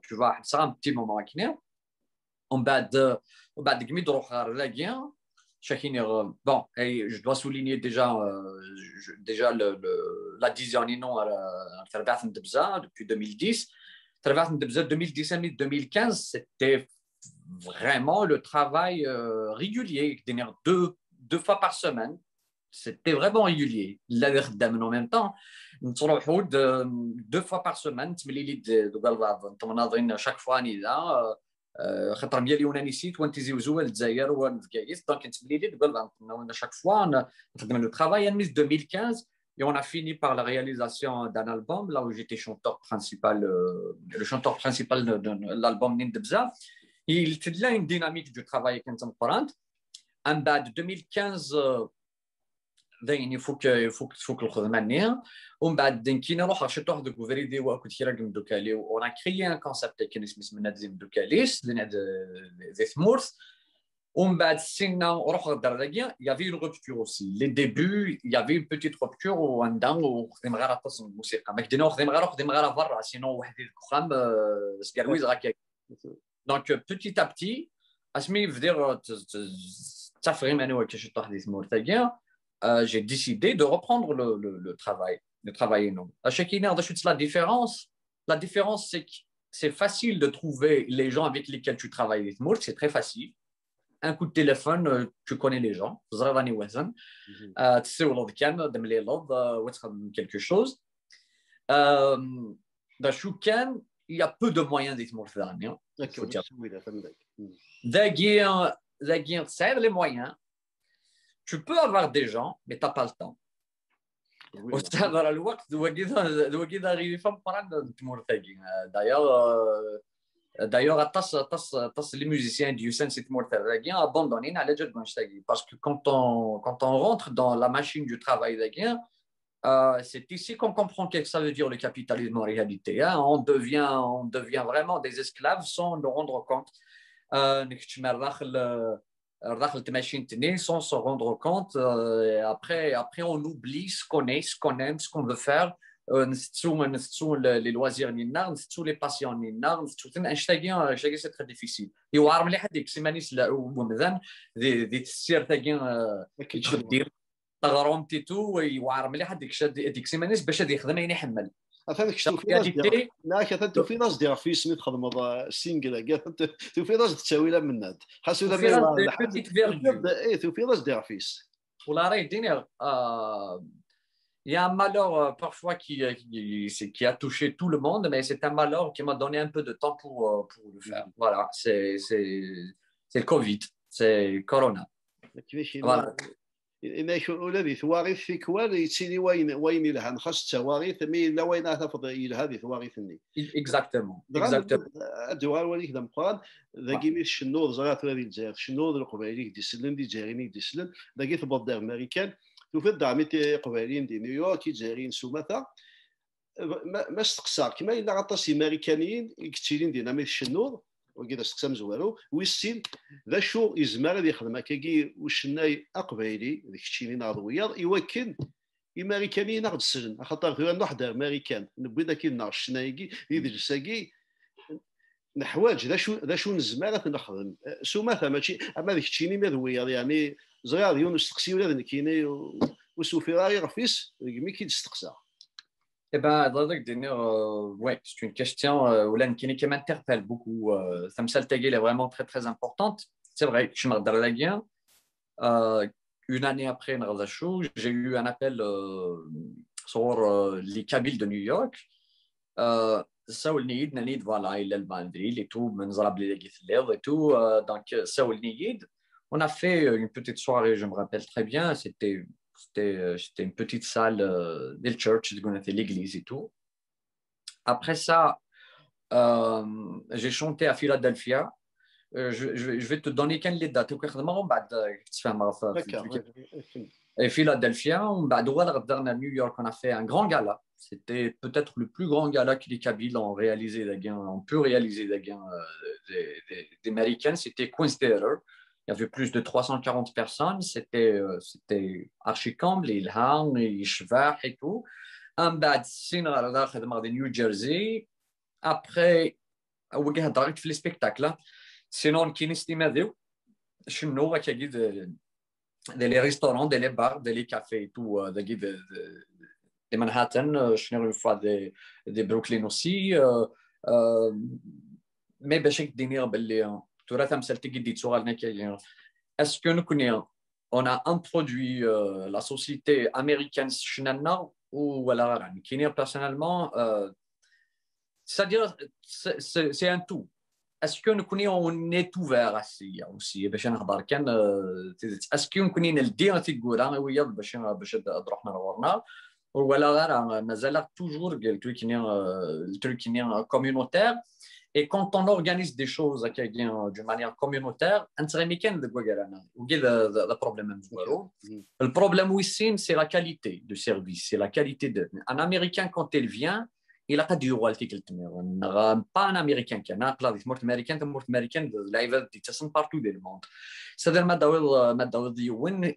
tu vois ça un petit moment كنا ومن بعد كميد روح لاقيا bon, et je dois souligner déjà la dizaine depuis 2010. 2010-2015, c'était vraiment le travail régulier, deux fois par semaine. c'était vraiment régulier. Là, en même temps, نروحوا deux fois par semaine تملي لي دوكا ناظرين chaque fois نيدا خاطر ديالي وانا نسيت وانت زوزو الجزائر وانا في كايس دونك تملي لي دوكا chaque fois نخدم le travail en 2015 et on a fini par la réalisation d'un album là où j'étais chanteur principal le chanteur principal de l'album Nindebza. Il y a une dynamique du travail qui est importante. En bas de 2015 il faut que le manière on بعد كي نروح شفت واحد الكوفريدي وكنت كي راكم دوكالي on a créé un concept qui اسمه نادي دوكاليس زي ثمورث ومن بعد سينا روح الدرجه il y avait une rupture aussi les débuts il y avait une petite rupture وخدم غير تص الموسيقى ما كدينا خدم غير برا سينو واحد الكخام سكارويز راك donc petit à petit اسمي فدير تفريم انا وكاش واحد ثمورث j'ai décidé de reprendre le travail, de travailler non. À chaque année, la différence, c'est que c'est facile de trouver les gens avec lesquels tu travailles. C'est très facile. Un coup de téléphone, tu connais les gens. Tu sais quelque chose. Il y a peu de moyens d'être les moyens. Tu peux avoir des gens, mais tu n'as pas le temps. D'ailleurs, les musiciens du Sen ont abandonné parce que quand on rentre dans la machine du travail, c'est ici qu'on comprend ce que ça veut dire le capitalisme en réalité. On devient vraiment des esclaves sans nous rendre compte. Sans se rendre compte. Après, on oublie ce qu'on est, ce qu'on aime, ce qu'on veut faire. Les loisirs, les passions, c'est très difficile. Et هذاك شفتو في ناس ديال ناك في ناس ديال في سميت خدمه سينجل كاع في ناس تساوي من هاد خاصو لا اي في ناس ديال فيس ولا راي دينير il y a un malheur parfois qui a touché tout le monde, mais c'est un malheur qui m'a donné un peu de temps pour le faire. Voilà, c'est le Covid, c'est Corona. Voilà. إما ولادي ثواريث في كوال يتسيني وين لها خاص تواريث مي لا وين تفض هذه ثواريثني اكزاكتومون الدوار وليك دم قران ذاكي مي الشنوض زرات هذه الجزائر الشنوض القبائلي دي سلم دي جاريني دي سلم ذاكي ثبط دار امريكان توفي دعمتي قبائليين دي نيويورك جارين سومثا ما استقصار كما الا غطاس امريكانيين كتيرين دينا مي الشنوض وكذا استقسام زوالو ويسين ذا شو يزمر هذه يخدم كاكي وشناي اقبايلي ديك الشيء ناض يوكن امريكاني ناخذ السجن خاطر غير واحد امريكان نبغي ذاك النار الشنايكي يدرساكي نحواج ذا شو نزمر نخدم سوما ماشي اما ديك الشيء مذويه يعني صغار يونس تقسي ولا كايني وسوفي راهي رفيس مي كيتستقسى. Eh ben, ouais, c'est une question qui m'interpelle beaucoup. Samsal Tagil est vraiment très, très importante. C'est vrai, je suis dans la guerre. Une année après Narzachou, j'ai eu un appel sur les Kabyles de New York. Saoul Nid, voilà, il est le bandril et tout, et tout. Donc, Saoul Nid, on a fait une petite soirée, je me rappelle très bien. C'était une petite salle del church, l'église et tout. Après ça, j'ai chanté à Philadelphia. Je vais te donner quelle les dates. Et Philadelphia, à New York, on a fait un grand gala. C'était peut-être le plus grand gala que les Kabyles ont réalisé, on peut réaliser des Américains. C'était Queen's Theater. Il y avait plus de 340 personnes. C'était archi-comble, Ilhan, Ishvah et tout. Un bad scene de New Jersey. Après, on a direct fait les spectacles. Sinon, qui n'estime pas chez nous, il y a des restaurants, des bars, des cafés et tout, des Manhattan. Je suis une fois des Brooklyn aussi. Mais je sais que دينير باللي ترى تمثل تجديد سؤالنا كاين اسكو نكوني on a introduit la société américaine Schneider ou la qui personnellement, c'est-à-dire c'est un tout. Est-ce que on est ouvert aussi باش نهضر كان est-ce que نكوني نلدي تيقورا ويا باش نروح نورنا ولا غير مازال toujours le truc qui est communautaire. Et quand on organise des choses d'une manière communautaire, le problème ici, c'est la qualité du service, c'est la qualité de. Un Américain, quand il vient, il a pas du rôle pas un Américain qui a un Américain, partout dans le monde. C'est-à-dire,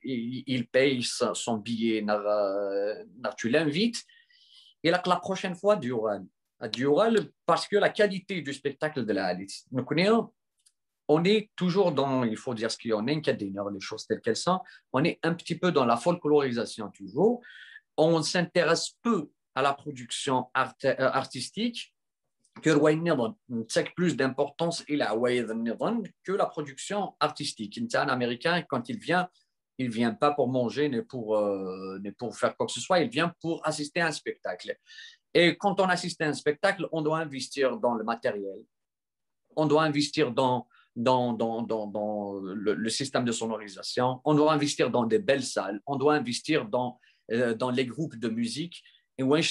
il paye son billet, tu l'invites, et la prochaine fois, du rôle. Parce que la qualité du spectacle de la Alice, on est toujours dans, il faut dire ce qu'on est, les choses telles qu'elles sont, on est un petit peu dans la folklorisation toujours, on s'intéresse peu à la production artistique, que plus d'importance que la production artistique. Un Américain, quand il vient pas pour manger ni pour faire quoi que ce soit, il vient pour assister à un spectacle. Et quand on assiste à un spectacle, on doit investir dans le matériel, on doit investir dans le système de sonorisation, on doit investir dans des belles salles, on doit investir dans les groupes de musique. Et on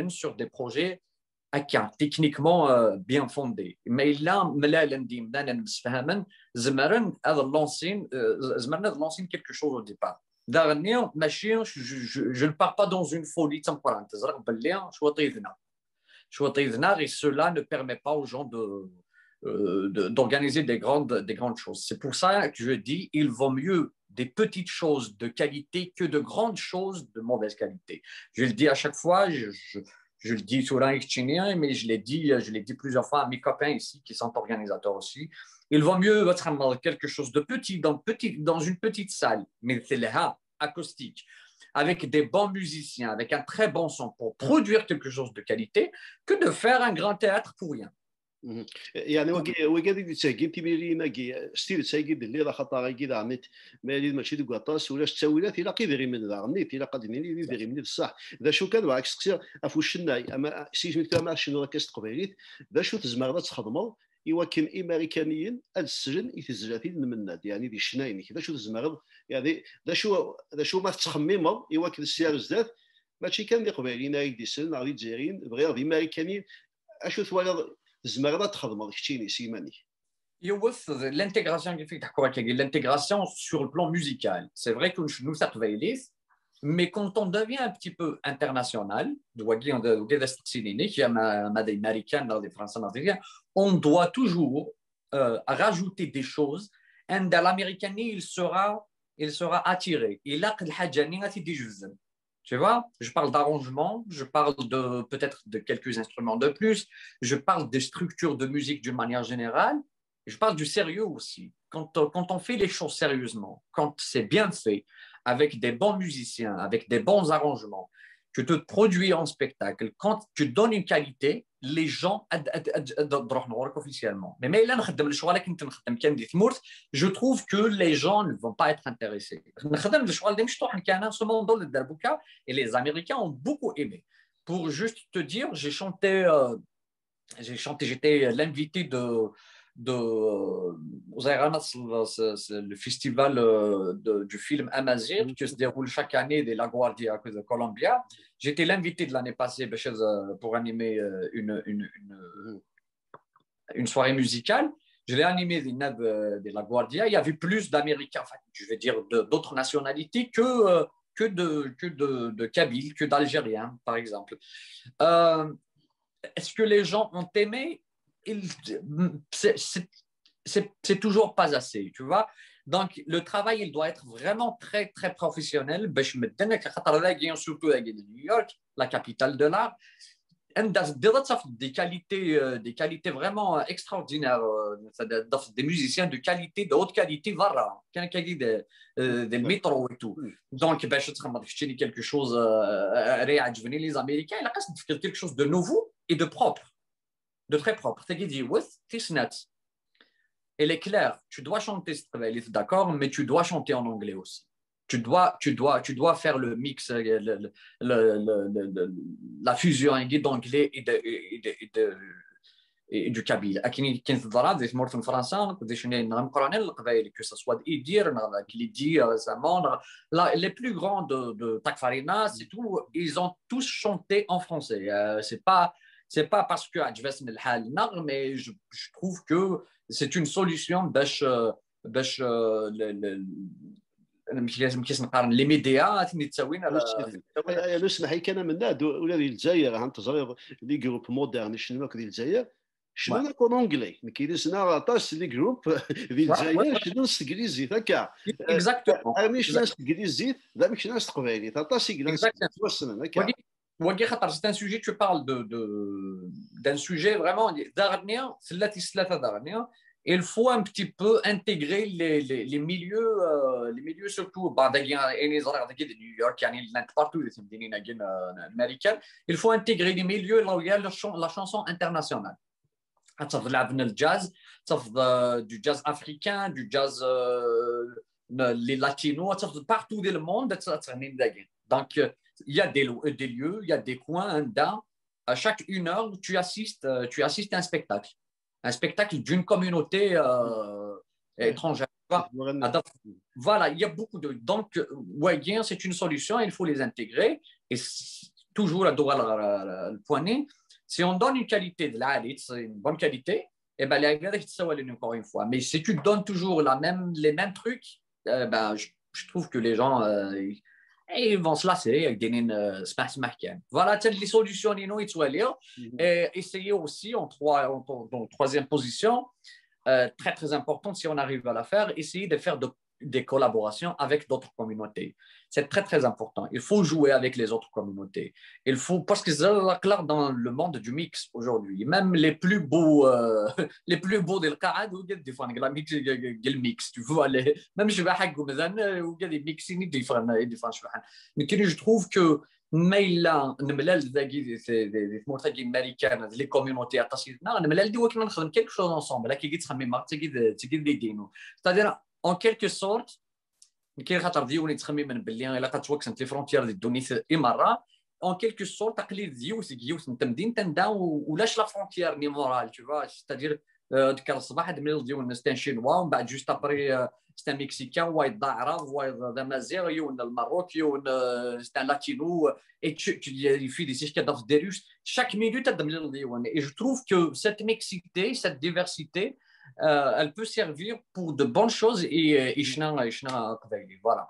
sur des projets techniquement bien fondés. Mais là, lancer quelque chose au départ. Je ne pars pas dans une folie temporaire. Et cela ne permet pas aux gens d'organiser des grandes choses. C'est pour ça que je dis il vaut mieux des petites choses de qualité que de grandes choses de mauvaise qualité. Je le dis à chaque fois, je le dis sur un Chinois, mais je l'ai dit plusieurs fois à mes copains ici qui sont organisateurs aussi. Il vaut mieux quelque chose de petit dans une petite salle, mais c'est acoustique, avec des bons musiciens, avec un très bon son pour produire quelque chose de qualité, que de faire un grand théâtre pour rien. يعني وقاعد يتساقي تيميري ماكي ستيل تساقي اللي راه خطا كي عميت مالي ماشي دوك طاس ولا التاويلات الا قيدري من غنيت الا قادني لي ديري من الصح ذا شو كان واك سقسي افو الشناي اما سيج مثل ما شنو راه كاستقبيليت ذا شو تزمر تخدموا يوكن امريكانيين السجن يتزجاتي من الناد يعني دي الشناين كذا شو تزمر يعني ذا شو ما تخمموا يوكن السيار زاد ماشي كان دي قبيلين يدي سن غادي تجيرين بغير دي امريكانيين اشو ثوالا L'intégration sur le plan musical, c'est vrai que nous ça mais quand on devient un petit peu international, on doit toujours rajouter des choses. Un de l'américain, il sera attiré. Tu vois, je parle d'arrangement, je parle peut-être de quelques instruments de plus, je parle des structures de musique d'une manière générale, je parle du sérieux aussi. Quand on fait les choses sérieusement, quand c'est bien fait, avec des bons musiciens, avec des bons arrangements, que tu produis en spectacle, quand tu donnes une qualité, les gens officiellement. Mais là, je trouve que les gens ne vont pas être intéressés. Et les Américains ont beaucoup aimé. Pour juste te dire, j'ai chanté, j'étais l'invité de le festival du film Amazir qui se déroule chaque année de La Guardia de Colombia. J'étais l'invité de l'année passée pour animer une soirée musicale. Je l'ai animé de La Guardia. Il y avait plus d'Américains, enfin, je vais dire d'autres nationalités que de Kabyles, que d'Algériens, par exemple. Est-ce que les gens ont aimé? C'est toujours pas assez, tu vois. Donc, le travail, il doit être vraiment très, très professionnel. Surtout à New York, la capitale de l'art. Des qualités vraiment extraordinaires, des musiciens de qualité, de haute qualité, des métros et tout. Donc, je quelque chose, les Américains, il a quelque chose de nouveau et de propre. De très propre. elle est claire. Tu dois chanter d'accord, mais tu dois chanter en anglais aussi. Tu dois faire le mix, la fusion d'anglais et du kabyle. كاين الضرب زي تمر في فرنسا شنو نقرا انا القبائل que ce soit Idir, Klidi récemment, les plus grands de Takfarina, c'est tout, ils ont tous chanté en français. C'est pas parce que عجبت من الحال mais je trouve que c'est une solution باش لازم كيس نقارن لي ميديا ثني تساوين لو سمح لي كان من ولا ديال الجزائر عن تجربه لي جروب مودرن شنو ديال الجزائر شنو نكون اونجلي ما كاينش طاش لي جروب ديال الجزائر شنو انجليزي هكا اكزاكتومون ماشي ناس انجليزي لا ماشي ناس قبايلي طاش انجليزي هكا وكي خاطر c'est un sujet tu parles d'un sujet vraiment داغنيا سلاتي ثلاثه داغنيا. Il faut un petit peu intégrer les milieux surtout de New York, partout américaine. Il faut intégrer les milieux là où il y a la chanson internationale. Le jazz, du jazz africain, du jazz les latinos, partout dans le monde. Donc, il y a des lieux, il y a des coins, à chaque 1 heure, tu assistes à un spectacle. Un spectacle d'une communauté étrangère. Voilà, il y a beaucoup de... Donc, c'est une solution, il faut les intégrer. Et toujours à le poignet, si on donne une qualité de l'halit, une bonne qualité, et ben, encore une fois. Mais si tu donnes toujours les mêmes trucs, je trouve que les gens... et ils vont se lasser avec des voilà, les solutions et essayer aussi en troisième position, très très importante si on arrive à la faire, essayer de faire des collaborations avec d'autres communautés. C'est très très important. Il faut jouer avec les autres communautés. Il faut, parce que c'est clair dans le monde du mix aujourd'hui. Même les plus beaux de l'Qa'ad, des fois, le mix. Tu vois, même je vais à des mixing différents. Mais je trouve que les communautés quelque chose ensemble. C'est-à-dire, en quelque sorte, كاين خاطر ديوني تخمم من باللي الا كتوكسنت لي فرونتيير ديال دونيس اي مره اون كيلكو سور تقليد ديوس انت مدين تندا ولاش لا فرونتيير ني مورال تو فوا ستادير ديك الصباح دميل ديال الناس تاع شينوا ومن بعد جوست ابري ستا مكسيكان وايد عرب وايد دامازيغي ولا الماروكي ولا ستا لاتينو اي في دي سيش كدا في ديروس chaque minute دميل ديال et je trouve que cette mixité cette diversité elle peut servir pour de bonnes choses et voilà.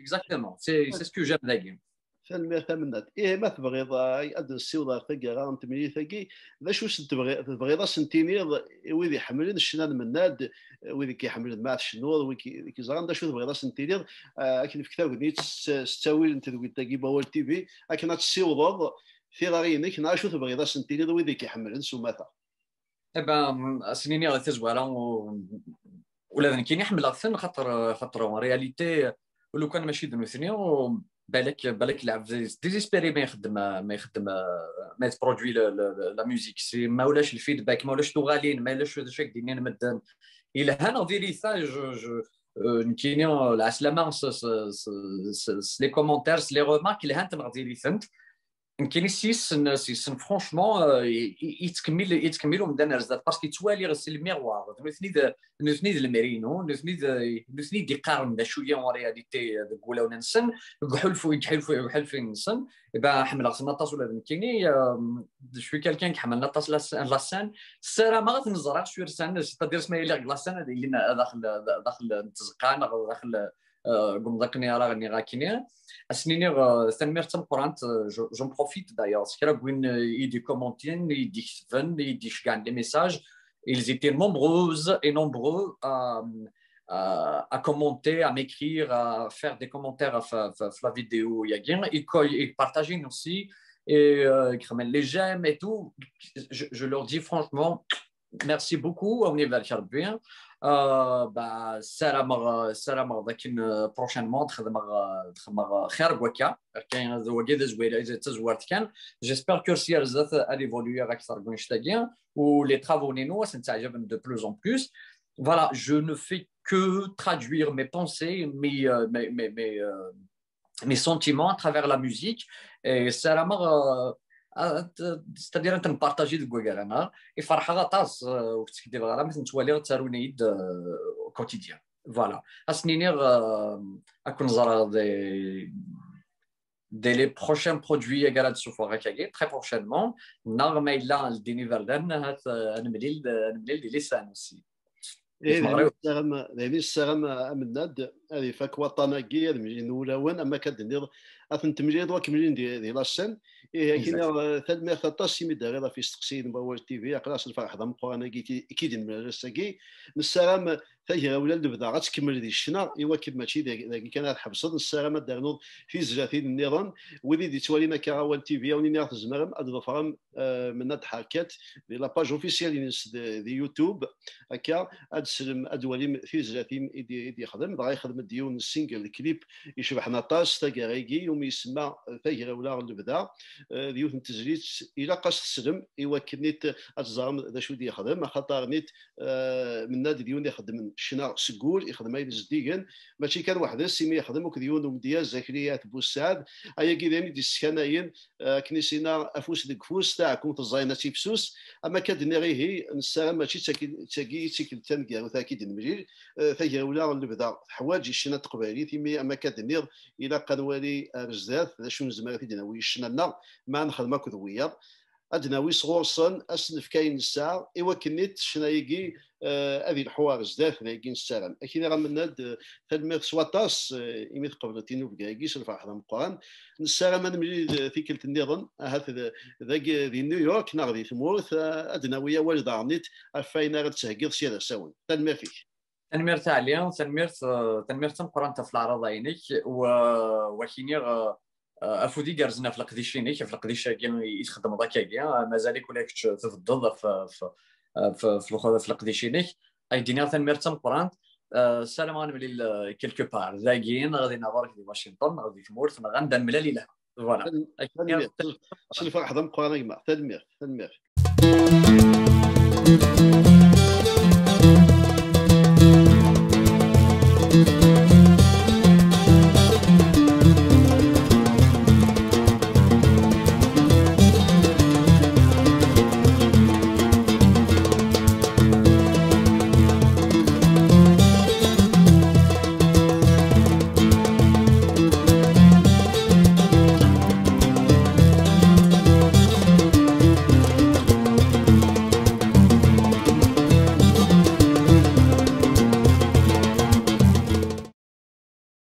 Exactement, c'est ce que j'aime d'ailleurs. ما تبغيض السيوضه ثقه تمني ثقي باش تبغيض سنتيني ويدي يحملين الشنان مناد ويدي كيحمل مع شنو كيزغان دا شو تبغيض سنتيني اكيد في كتاب نيت ستاوي انت ثقي باول تي في اكن تسيوض في غارينك ناشو تبغيض سنتيني ويدي كيحملين سوماتا سنيني غير تزوالا ولا كاين يحمل الثن خاطر رياليتي ولو كان ماشي دنوثني بالك يلعب ديزيسبيري ما يخدم ما يبرودوي لا ميوزيك سي ما ولاش الفيدباك ما ولاش توغالين ما ولاش داك دينين مدن الى هنا ديري ثا كاينين العسلامه لي كومونتير لي رومارك اللي هانت نغديري ثنت كاين سيسن فرونشمون يتكملوا من دانا رزات باسكو توالي غسل الميغوار نثني الميرينو نثني دي قارن دا شويه اون رياليتي نقولوا ننسن يحلفوا ننسن با حمل غسل نطاس ولا كايني شوي كالكان كحمل نطاس لاسان الساره ما غتنزرع شويه رسان تدير سمايا لي لاسان اللي داخل التزقان داخل j'en profite d'ailleurs. Des commentaires, des messages. Ils étaient nombreuses et nombreux à commenter, à m'écrire, à faire des commentaires à la vidéo. Ils partagent aussi et les j'aime et tout. Je leur dis franchement, merci beaucoup. On est vers السلام لكن بروشينمون تخدم خير بوكا كاين هو كذا زويره اذا تزورت كان جيسبر كو السير زات اليفولوي اكثر من شتاكيا ولي ترافو نينو سنتعجبن دو بلوز اون بلوس. Voilà, je ne fais que traduire mes pensées, mes sentiments à travers la musique. Et c'est-à-dire انت نبارطاجي دوك انا يفرح غطاس وقت كدير غير مثل نتوالي تارونيد كوتيديان. فوالا اسنيني اكون زرا دي لي بروشين برودوي غير تشوفوا غاكاكي تري بروشينمون نار ما الا الديني فردان هات نمليل دي لسان اوسي. السلام امناد هذه فاك وطناكي هذا ملي ولاوان اما كدني اثنتملي دوا كملين ديال لاشين كاين ثلمه خطاس ميدا غير في استقسين بوا تي في قراص الفرح ضم قرانا كي المدرسه السلام فهي ولاد بدا غتكمل دي الشنا ايوا كيف ماشي كان الحبص السلام دارنوض في زجاثين النظام ودي دي توالينا كراوال تي في وني نعرف الزمرم ادفرم من الحركات دي لاباج اوفيسيال دي يوتيوب هكا ادسلم ادوالي في زجاثين يدي يخدم بغا يخدم ديون السينجل الكليب يشبح نطاس تاكاغيكي يوم يسمى فهي ولا البدا ديوث التسجيل الى قاس السلم ايوا كنيت اتزرم ذا شو دي يخدم خاطر نيت من نادي ديون يخدم شنا سقول يخدم ايد جديا ماشي كان واحد السيمي يخدم وكديون ومديا زكريا بوسعد هيا كيداني دي السكناين كنيسينا افوس ديك فوس تاعكم تزاينا تيبسوس اما كدني غير هي نسا ماشي تاكي تاكل كاع وتاكيد المجيل فهي ولا البدا حوايج الشنا تقبالي ثمي اما كدني الى قنوالي رزاف شنو زعما تيدنا ويشنا ما نخدم كذويه ادناوي صغورصن اسنف كاين الساعه ايوا كنيت شنايكي هذه الحوار زداف لايكين السلام اكيد راه من هاد تلميذ سواطاس يميت قبل تينو بكاكيس الفرح ضم القران السلام انا ملي في كلت النظام هات ذاك في نيويورك ناغدي ثمورث ادناويه والد عمنيت افاينا غير تسهقيض سياده ساون تنمير فيك تنمير تاع اليوم تنمير تنقران في العرض عينيك وكيني افودي كارزنا في القديشيني في القديشه كان يخدم ذاك مازال ولاك تفضل في القديشيني اي دينا تنمير تنقران السلام عليكم ملي كيلكو بار ذاكين غادي نهار في واشنطن غادي في مورث غندن ملالي لها فوالا شنو فرح ضم قران تنمير